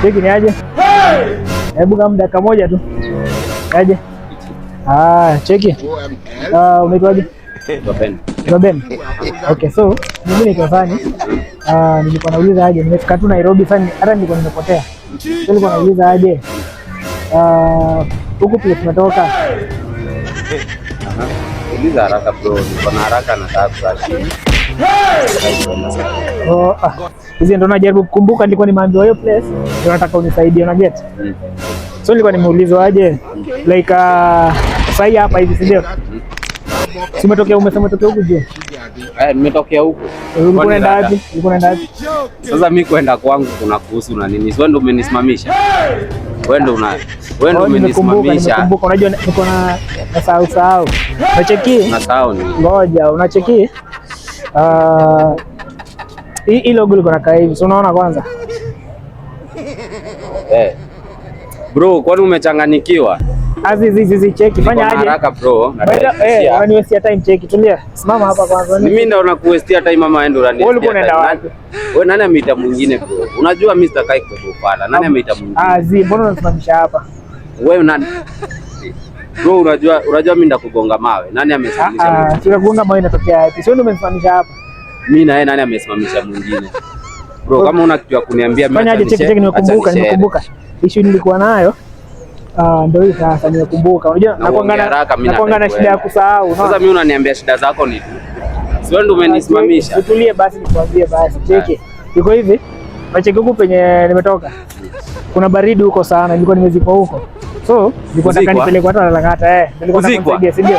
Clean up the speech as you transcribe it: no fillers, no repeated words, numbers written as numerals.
Cheki ni aje? Hebu kama dakika moja tu. Aje? Cheki. Unaitwaje? Ben. Okay, so mimi naitwa Fani. Nilikuwa nauliza aje, nimefika tu Nairobi Fani, hata nilikuwa nimepotea. Nilikuwa nauliza aje. Huku pia tumetoka. Uliza haraka bro, niko na haraka na tatu. Hizi ndo najaribu kukumbuka, nilikuwa nimeambiwa hiyo place, ndio nataka unisaidie na get. So nilikuwa nimeulizwa aje like sasa hapa hivi ndio. Umetokea huku juu? Nimetokea huko. Unaenda wapi? Sasa mimi kwenda kwangu kuna kuhusu na nini? Wewe ndio umenisimamisha. Wewe ndio umenisimamisha. Nimekumbuka, unajua niko na sahau. Unacheki? Nasahau ni. Ngoja, unacheki? Hii logo liko na hivi. So unaona kwanza? Bro, kwani umechanganyikiwa? Azizi cheki, fanya aje? Haraka bro. Unaniwestia time, cheki. Tulia. Simama hapa kwanza. Mimi ndio nakuwestia time mama endo ndani. Wewe ulikuwa unaenda wapi? Wewe nani ameita mwingine bro? Unajua mimi sitakai kukupala. Nani ameita mwingine? Mbona unasimamisha hapa? Wewe nani? Bro, unajua mimi ndakugonga mawe. Nani amesimamisha mwingine? Sikugonga mawe, inatokea wapi? Sio ndio umesimamisha hapa? Mimi na yeye nani amesimamisha mwingine? Bro, kama una kitu ya kuniambia mimi fanya aje? Cheki, nimekumbuka. Issue nilikuwa nayo. Ndio hii sasa nimekumbuka. Unajua nakuanga na shida ya kusahau. Sasa mimi unaniambia shida zako ni sio ndio umenisimamisha? Utulie basi nikwambie basi. Cheki. Iko hivi. Nacheki huku penye nimetoka. Kuna baridi huko sana. Nilikuwa nimezikwa huko. So, nilikuwa nataka nipeleke hata Lang'ata. Nilikuwa nataka kusaidia, si ndio?